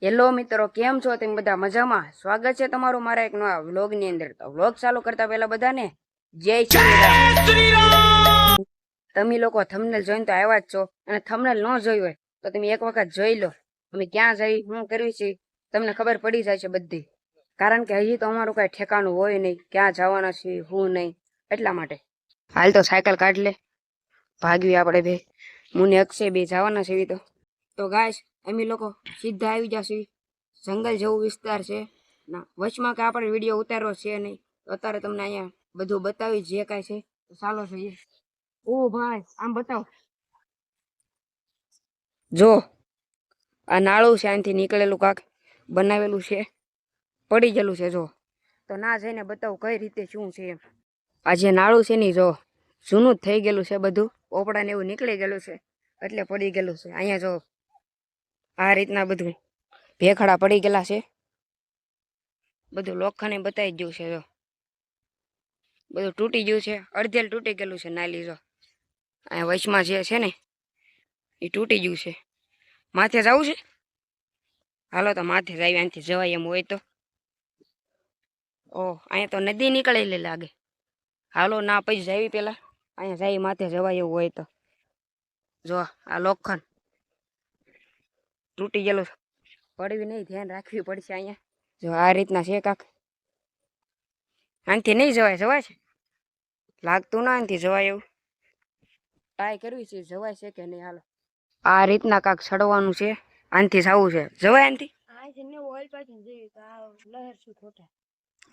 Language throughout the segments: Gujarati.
હેલો મિત્રો, કેમ છો તમે બધા? મજામાં? સ્વાગત છે તમારું મારા એક નવા વ્લોગની અંદર. તો વ્લોગ ચાલુ કરતા પહેલા બધાને જય શ્રી રામ. તમે લોકો થંબનેલ જોઈને તો આવ્યા જ છો, અને થંબનેલ ન જોઈ હોય તો તમે એક વખત જોઈ લો. અમે ક્યાં જઈ શું કરવી છે તમને ખબર પડી જાય છે બધી. કારણ કે હજી તો અમારું કઈ ઠેકાણું હોય નહીં, ક્યાં જવાના છે હું નહીં. એટલા માટે હાલ તો સાયકલ કાઢ લે, ભાગવી આપણે બે. મુને અક્ષય બે જવાના છે તો ગાઈસ અમે લોકો સીધા આવી જશે. જંગલ જેવું વિસ્તાર છે ના, વચમાં કે આપણે વિડીયો ઉતારવો છે નહીં. તો અત્યારે તમને અહીંયા બધું બતાવી જે કાંઈ છે. તો ચાલો જોઈએ. ઓ ભાઈ, આમ બતાવો. જો આ નાળું છે, આનાથી નીકળેલું કાક બનાવેલું છે, પડી ગયેલું છે. જો તો ના જઈને બતાવું કઈ રીતે શું છે એમ. આ જે નાળું છે ને જો જૂનું જ થઈ ગયેલું છે, બધું પોપડા ને એવું નીકળી ગયેલું છે એટલે પડી ગયેલું છે. અહીંયા જો આ રીતના બધું ભેખડા પડી ગયેલા છે. બધું લોખંડ બતાવી ગયું છે. જો બધું તૂટી ગયું છે, અડધેલ તૂટી ગયેલું છે. નાલી જો અહીંયા વચમાં જે છે ને એ તૂટી ગયું છે. માથે જવું છે? હાલો તો માથે જ આવી, અહીંથી જવાય એમ હોય તો. ઓહ, અહીંયા તો નદી નીકળેલી લાગે. હાલો ના પછી જાવી પેલા અહીંયા જાય માથે જવાય એવું હોય તો. જો આ લોખંડ તૂટી ગયેલું, પડવી નહીં, ધ્યાન રાખવી પડશે. અહીંયા જો આ રીતના છે કાક. આનાથી નહીં જવાય? જવાય છે લાગતું ના આનાથી જવાય એવું. ટ્રાય કરવી છે જવાય છે કે નહીં. હાલો આ રીતના કાક ચડવાનું છે, આનાથી જવું છે. જવાય આનાથી?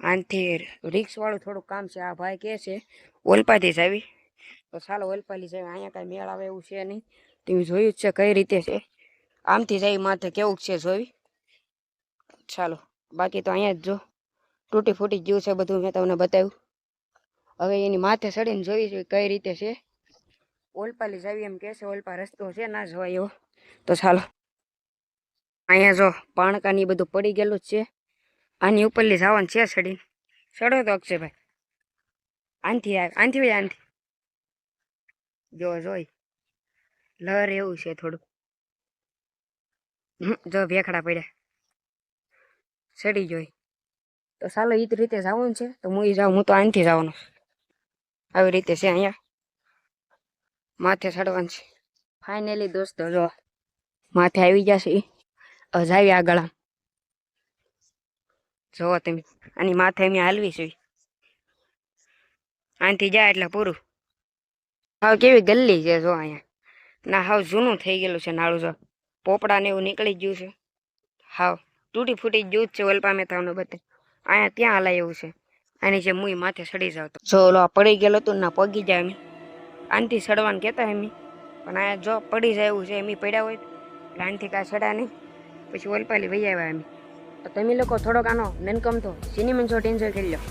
આનાથી રિક્સ વાળું થોડુંક કામ છે. આ ભાઈ કે છે ઓલપાથી જ આવી, તો ચાલો ઓલપાલી જાય. અહીંયા કાંઈ મેળ આવે એવું છે નહીં. તમે જોયું જ છે કઈ રીતે છે. આમથી જાય માથે કેવું છે જોઈ. ચાલો બાકી તો અહીંયા જ જો તૂટી ફૂટી ગયું છે બધું, મેં તમને બતાવ્યું. હવે એની માથે ચડીને જોઈ છે કઈ રીતે છે. ઓલપાલી જાવી એમ કે છે. ઓલપા રસ્તો છે ના જવાય એવો. તો ચાલો અહીંયા જો પાણકાની બધું પડી ગયેલું જ છે. આની ઉપરલી જવાનું છે ચડીને. ચડો તો અક્ષયભાઈ, આનથી આવે, આનથી ભાઈ, આનથી જો જોઈ લહર એવું છે થોડું. જો ભેખડા પડ્યા, ચડી જોઈ. તો ચાલો એ રીતે જવાનું છે. તો હું જાઉં, હું તો આનથી જવાનું. આવી રીતે છે અહીંયા માથે ચડવાનું છે. ફાઇનલી દોસ્તો જો માથે આવી જશે. જાવી આગળ જોવો તમે. આની માથે અમે હાલવી છે. આનથી જાય એટલે પૂરું. હાવ કેવી ગલ્લી છે જો અહીંયા. ના હાવ જૂનું થઈ ગયેલું છે નાળું. જો પોપડા ને એવું નીકળી ગયું છે. હાવ તૂટી ફૂટી ગયું જ છે. ઓલપા મેં તમને બતાવ્યું. અહીંયા ત્યાં હલાય એવું છે. આની જે મુઈ માથે ચડી જાવ તો જો ઓલો પડી ગયેલો હતું ના પગી જાય એમ. આનથી ચડવાનું કહેતા એમ, પણ અહીંયા જો પડી જાય એવું છે. એમ પડ્યા હોય એટલે આનથી કાંઈ ચડ્યા નહીં. પછી ઓલપાલી વહી આવ્યા એમ. તો તમે લોકો થોડોક આનો નનકમ તો સિનેમન શોટ એન્જોય કરી લો.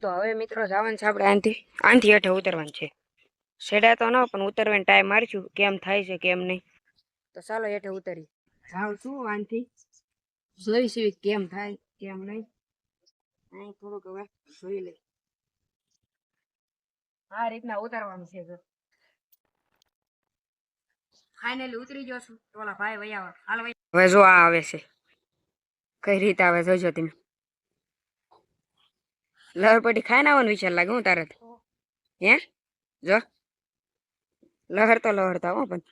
તો હવે મિત્રો જવાનું છે આપણે આનથી હેઠે ઉતરવાનું છે. સેડા તો ન પણ ઉતરવાનો ટાઈમ મારીશું કેમ થાય છે કેમ નહીં. તો ચાલો હેઠે ઉતરી જાઉં છું. આનથી જોઈશું કેમ થાય કેમ નહીં. અહીં થોડુંક હવે જોઈ લઈ. આ રીતના ઉતારવાનું છે. ફાઇનલી ઉતરી ગયો છું. તો ઓલા ભાઈ વૈયા હાલ હવે જો આ આવે છે કઈ રીતે આવે જોજો તમે. લહરપટ્ટી ખાઈને આવવાનો વિચાર લાગે હું તારે. હે જો લહરતા હો પણ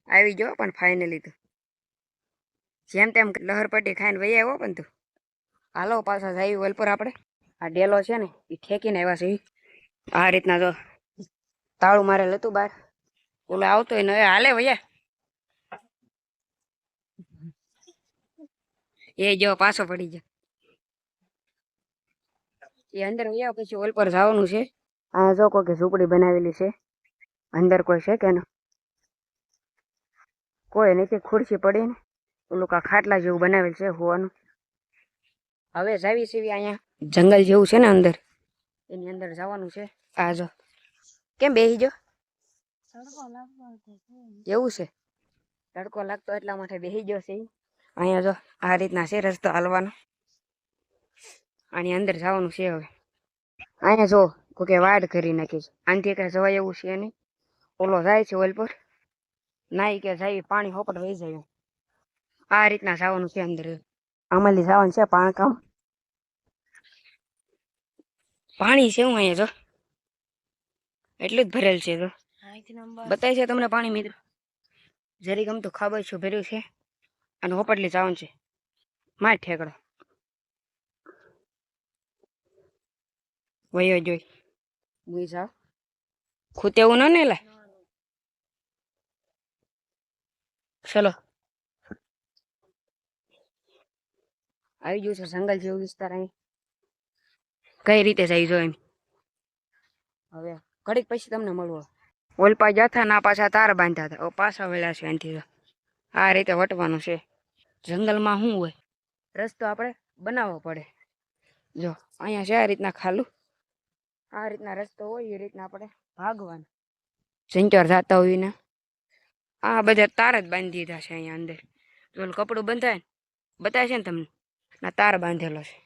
આવી ગયો. પણ ફાઇનલી તો જેમ તેમ લહરપટ્ટી ખાઈને વહી આવ્યો પણ તું. હાલો પાછા જાય વલપુર આપણે. આ ડેલો છે ને એ ઠેકીને આવ્યા છે. આ રીતના જો તાળું મારેલ હતું બહાર. ઓલો આવતો હોય ને હાલે ભૈયા. એ જો પાછો પડી ગયો. એ અંદર વૈયા પછી ઓલ પર જવાનું છે. અહીંયા જો કોઈ ઝૂંપડી બનાવેલી છે, અંદર કોઈ છે કે ન કોઈ નથી, ખુરશી પડી ને ઓલું કા ખાટલા જેવું બનાવેલ છે હોવાનું. હવે જાવી સીવી અહીંયા જંગલ જેવું છે ને અંદર, એની અંદર જવાનું છે. આ જો કેમ બેસી જો એવું છે, તડકો લાગતો એટલા માટે બેસી ગયો છે. અહીંયા જો આ રીતના છે રસ્તો હાલવાનો, આની અંદર જવાનું છે. હવે અહીંયા જો કોઈ વાડ કરી નાખી છે, આનાથી કઈ જવાય એવું છે નહીં. ઓલો જાય છે ઓલ પર નાઈ કે જાય પાણી હોપટ વહી જાય, આ રીતના જવાનું છે અંદર. આમાંથી જવાનું છે પાણકામ, પાણી છે હું અહીંયા જો એટલું જ ભરેલ છે. તો બતાય છે તમને પાણી મિત્રો, જરી ગમતું ખાબર છું ભર્યું છે, અને હોપટલી જવાનું છે. માર ઠેકડો વયો જોઈ મુઈ જાવ ખૂતે એવું ન ને લે. ચલો આવી ગયું છે જંગલ જેવું વિસ્તાર. અહીં કઈ રીતે જાય જો એમ. હવે ઘડીક પછી તમને મળવો. ઓલપા જતા ના પાછા તાર બાંધ્યા હતા, પાછા વળ્યા છે અહીંથી. આ રીતે વટવાનું છે. જંગલમાં શું હોય, રસ્તો આપણે બનાવવો પડે. જો અહીંયા છે આ રીતના ખાલું, આ રીતના રસ્તો હોય એ રીતના આપણે ભાગવાનું. સિંચર જતા હોય ને આ બધા તાર જ બાંધી દીધા છે અહીંયા અંદર. જો કપડું બંધાય ને બતાવે છે ને તમને, ના તાર બાંધેલો છે.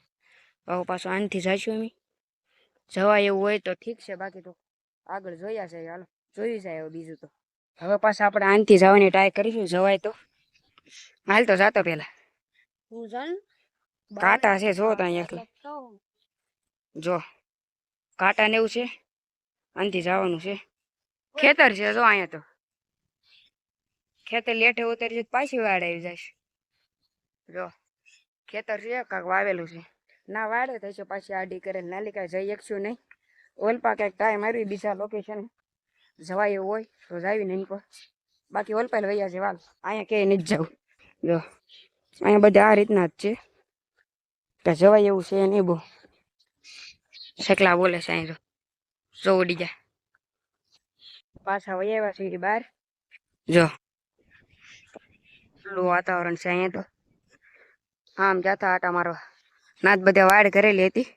હવે પાછું આનથી જઈશું અમે, જવાય એવું હોય તો ઠીક છે, બાકી તો આગળ જોયા છે. હાલો જોયું જાય હવે બીજું તો. હવે પાછા આપણે આનથી જવાની ટ્રાય કરીશું, જવાય તો. હાલ તો જાતો પેલા કાંટા છે જો તો અહીંયા જો કાંટા ને એવું છે, આનથી જવાનું છે. ખેતર છે જો અહીંયા તો, ખેતર લેઠે ઉતરી પાછી વાડ આવી જાય. જો ખેતર છે કાંક વાવેલું છે, ના વાડે તો છે પાછી આડી કરે નાલી કાંઈ જઈ શકશું નહીં. ઓલપા કંઈક ટાઈમ આવી બીજા લોકેશન જવાય એવું હોય તો જાવી નહીં, બાકી ઓલપા વૈયા છે. વાલ અહીંયા ક્યાંય નથી જવું. જો અહીંયા બધા આ રીતના જ છે, કે જવાય એવું છે નહીં. બહુ શકલા બોલે છે અહીં જો ઉડી જાય. પાછા વૈયા છે બહાર. જો વાતાવરણ છે અહીંયા તો, આમ જતા આટા મારવા. નાત બધા વાડ કરેલી હતી.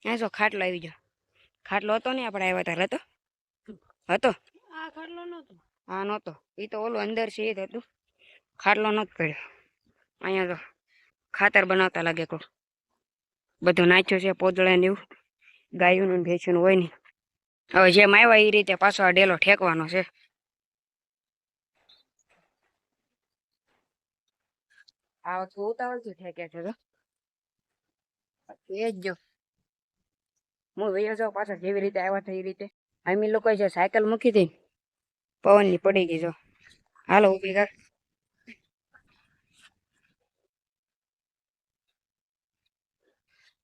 અહીંયા જો ખાટલો આવી ગયો. ખાટલો હતો ને આપણે આવ્યા ત્યારે હતો. હા નહોતો, એ તો ઓલું અંદર છે એ જ હતું. ખાટલો નહોતો પડ્યો. અહીંયા તો ખાતર બનાવતા લાગે કોઈ, બધું નાખ્યું છે પોદળે ને એવું, ગાયું ભેંસું હોય નહીં. હવે જેમ આવ્યા એ રીતે પાછો આ ડેલો ઠેકવાનો છે. આ વખતે ઉતાવળથી ઠેકે છે તો એ જ જો હું વૈયો જાઉં પાછળ જેવી રીતે આવ્યા હતા એ રીતે. અમે લોકો છે સાયકલ મૂકી હતી, પવનની પડી ગઈ. જો હાલો ઊભી કર.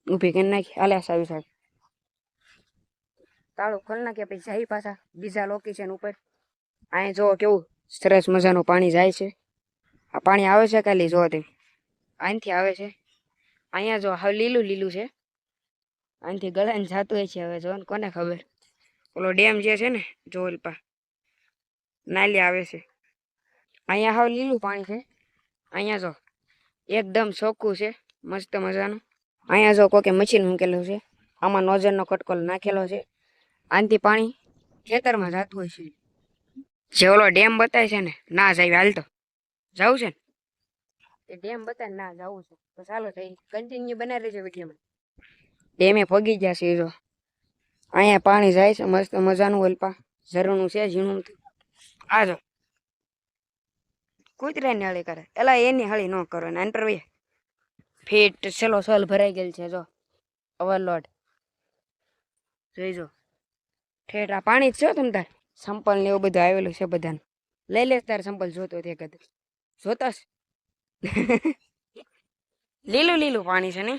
ઊભી કરી નાખી. હાલે સાવી સાહેબ તાળું ખોલી નાખ્યા પછી જાય પાછા બીજા લોકેશન ઉપર. અહીંયા જો કેવું સરસ મજાનું પાણી જાય છે. આ પાણી આવે છે ખાલી જો તે અહીંથી આવે છે. અહીંયા જો હવે લીલું લીલું છે, અહીંથી ગળાને જાતું હોય છે. હવે જો કોને ખબર, ઓલો ડેમ જે છે ને જો ઓલપા નાલી આવે છે. અહીંયા હવે લીલું પાણી છે. અહીંયા જો એકદમ ચોખ્ખું છે, મસ્ત મજાનું. અહીંયા જો કોકે મશીન મૂકેલું છે, આમાં નોઝરનો કટકો નાખેલો છે. આનાથી પાણી ખેતરમાં જતું હોય છે. જે ઓલો ડેમ બતાય છે ને ના જાય હાલ તો જવું છે ને એ ડેમ બતાય ના જવું છે તો ચાલો થઈ કન્ટિન્યુ બનાવી રહેજો વિડીયોમાં. ડેમે પગી ગયા છે. જો અહીંયા પાણી જાય છે મસ્ત મજાનું. ઓલપા ઝરણું છે ઝીણું. આ જો કૂતરાની હળી કરે, એલા એની હળી ન કરો ને એન્ટર ભાઈ ફીટ છેલ્લો સોલ ભરાઈ ગયેલ છે. જો ઓવરલોડ જોઈજો ઠેઠ આ પાણી જ છો તમે તાર સંપલ ને એવું બધું આવેલું છે બધાને. લઈ લે તાર સંપલ જોતો તે કદ જોતાશ. લીલું લીલું પાણી છે ને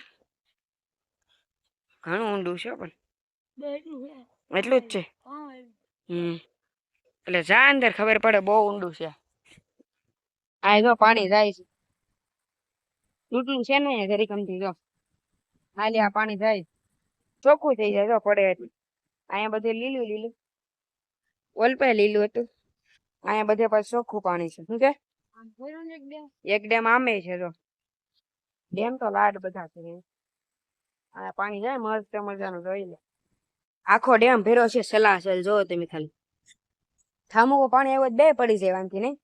ઘણું ઊંડું છે પણ એટલું જ છે. એટલે જા અંદર ખબર પડે બહુ ઊંડું છે. આ જો પાણી જાય છે તૂટલું છે ને જરી કમથી. જો હાલી આ પાણી જાય ચોખ્ખું થઈ જાય જો પડે એટલે અહીંયા બધે લીલું લીલું, ઓલપે લીલું હતું. અહીંયા બધે પાછું ચોખ્ખું પાણી છે. શું કે એક ડેમ આમે છે જો. ડેમ તો લાડ બધા છે. આ પાણી જાય મસ્ત મજાનું જોઈ લે. આખો ડેમ ભેરો છે સલાસલ. જો તમે ખાલી થામું પાણી આવ્યું બે પડી જાય વાંથી નહીં.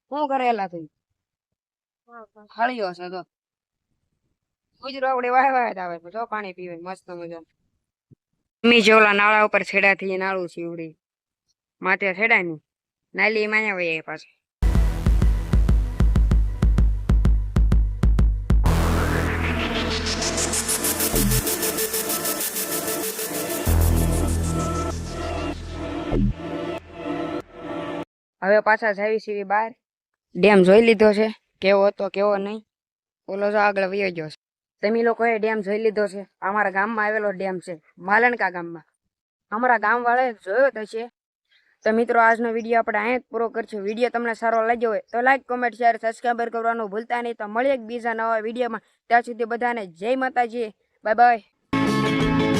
શું કરેલા થઈ હળિયો છે તો ગુજરો આવડે વાય વાય આવે જો પાણી પીવે મસ્ત મજા. મી જોલા નાળા ઉપર છેડા થી નાળું છે ઉડી માથે છેડા ની નાલી માયા વય પાછું. હવે પાછા જાવી સીવી બહાર. ડેમ જોઈ લીધો છે કેવો હતો કેવો નહીં. ઓલો જો આગળ વયો ગયો છે. તમે લોકોએ ડેમ જોઈ લીધો છે. અમારા ગામમાં આવેલો ડેમ છે માલણકા ગામમાં. અમારા ગામ વાળાએ જોયો તો છે. તો મિત્રો આજનો વિડીયો આપણે અહીંયા જ પૂરો કરશું. વિડીયો તમને સારો લાગ્યો હોય તો લાઈક કોમેન્ટ શેર સબસ્ક્રાઈબર કરવાનું ભૂલતા નહીં. તો મળીએ એક બીજા નવા વિડીયોમાં. ત્યાં સુધી બધાને જય માતાજી. Bye bye.